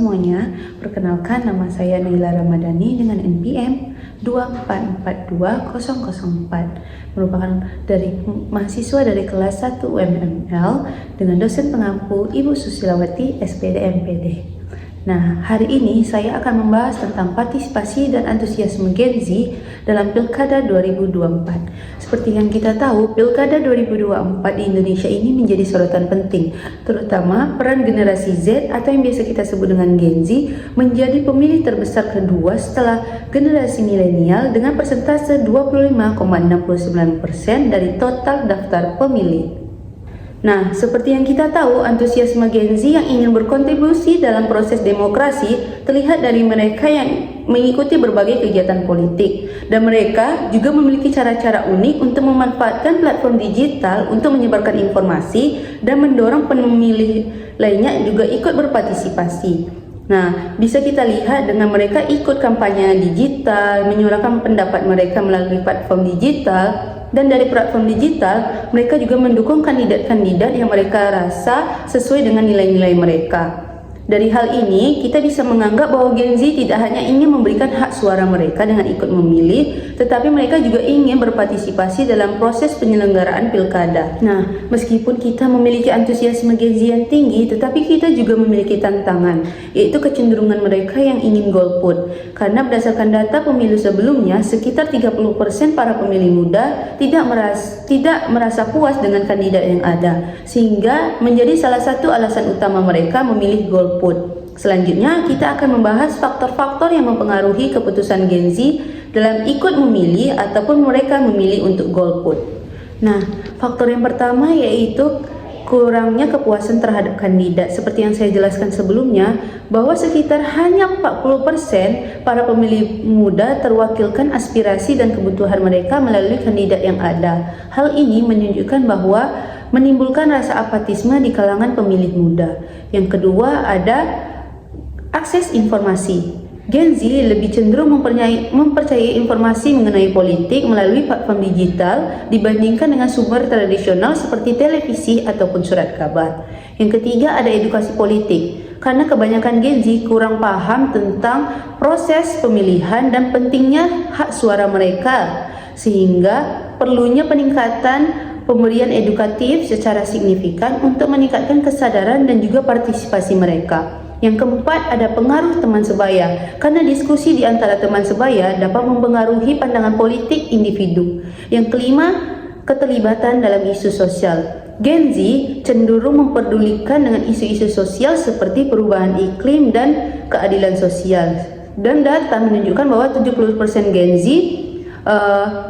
semuanya, perkenalkan nama saya Naila Ramadhani dengan NPM 2442004, merupakan mahasiswa dari kelas 1 UMML dengan dosen pengampu Ibu Susilawati SPD MPD. Nah, hari ini saya akan membahas tentang partisipasi dan antusiasme Gen Z dalam Pilkada 2024. Seperti yang kita tahu, Pilkada 2024 di Indonesia ini menjadi sorotan penting, terutama peran generasi Z atau yang biasa kita sebut dengan Gen Z menjadi pemilih terbesar kedua setelah generasi milenial dengan persentase 25,69% dari total daftar pemilih. Nah, seperti yang kita tahu, antusiasme Gen Z yang ingin berkontribusi dalam proses demokrasi terlihat dari mereka yang mengikuti berbagai kegiatan politik, dan mereka juga memiliki cara-cara unik untuk memanfaatkan platform digital untuk menyebarkan informasi dan mendorong pemilih lainnya juga ikut berpartisipasi. Nah, bisa kita lihat dengan mereka ikut kampanye digital, menyuarakan pendapat mereka melalui platform digital, dan dari platform digital mereka juga mendukung kandidat-kandidat yang mereka rasa sesuai dengan nilai-nilai mereka. Dari hal ini, kita bisa menganggap bahwa Gen Z tidak hanya ingin memberikan hak suara mereka dengan ikut memilih, tetapi mereka juga ingin berpartisipasi dalam proses penyelenggaraan pilkada. Nah, meskipun kita memiliki antusiasme Gen Z yang tinggi, tetapi kita juga memiliki tantangan, yaitu kecenderungan mereka yang ingin golput. Karena berdasarkan data pemilu sebelumnya, sekitar 30% para pemilih muda tidak merasa puas dengan kandidat yang ada, sehingga menjadi salah satu alasan utama mereka memilih golput. Selanjutnya, kita akan membahas faktor-faktor yang mempengaruhi keputusan Gen Z dalam ikut memilih ataupun mereka memilih untuk golput. Nah, faktor yang pertama yaitu kurangnya kepuasan terhadap kandidat. Seperti yang saya jelaskan sebelumnya, bahwa sekitar hanya 40% para pemilih muda terwakilkan aspirasi dan kebutuhan mereka melalui kandidat yang ada. Hal ini menunjukkan bahwa menimbulkan rasa apatisme di kalangan pemilih muda. Yang kedua ada akses informasi. Gen Z lebih cenderung mempercayai informasi mengenai politik melalui platform digital dibandingkan dengan sumber tradisional seperti televisi ataupun surat kabar. Yang ketiga ada edukasi politik. Karena kebanyakan Gen Z kurang paham tentang proses pemilihan dan pentingnya hak suara mereka, sehingga perlunya peningkatan pemberian edukatif secara signifikan untuk meningkatkan kesadaran dan juga partisipasi mereka. Yang keempat ada pengaruh teman sebaya, karena diskusi di antara teman sebaya dapat mempengaruhi pandangan politik individu. Yang kelima, keterlibatan dalam isu sosial. Gen Z cenderung memperdulikan dengan isu-isu sosial seperti perubahan iklim dan keadilan sosial. Dan data menunjukkan bahwa 70% Gen Z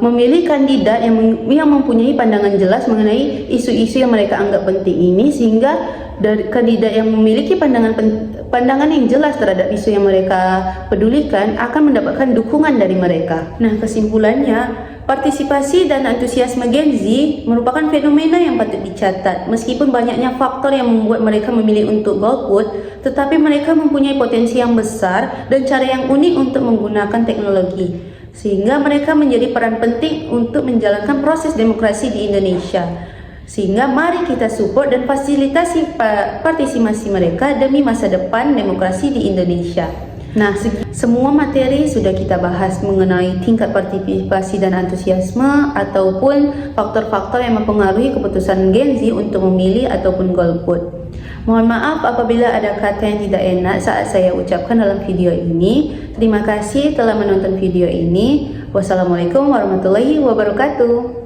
memilih kandidat yang mempunyai pandangan jelas mengenai isu-isu yang mereka anggap penting ini, sehingga dari kandidat yang memiliki pandangan yang jelas terhadap isu yang mereka pedulikan akan mendapatkan dukungan dari mereka. Nah, kesimpulannya, partisipasi dan antusiasme Gen Z merupakan fenomena yang patut dicatat. Meskipun banyaknya faktor yang membuat mereka memilih untuk golput, tetapi mereka mempunyai potensi yang besar dan cara yang unik untuk menggunakan teknologi, sehingga mereka menjadi peran penting untuk menjalankan proses demokrasi di Indonesia. Sehingga mari kita support dan fasilitasi partisipasi mereka demi masa depan demokrasi di Indonesia. Nah, semua materi sudah kita bahas mengenai tingkat partisipasi dan antusiasme ataupun faktor-faktor yang mempengaruhi keputusan Gen Z untuk memilih ataupun golput. Mohon maaf apabila ada kata yang tidak enak saat saya ucapkan dalam video ini. Terima kasih telah menonton video ini. Wassalamualaikum warahmatullahi wabarakatuh.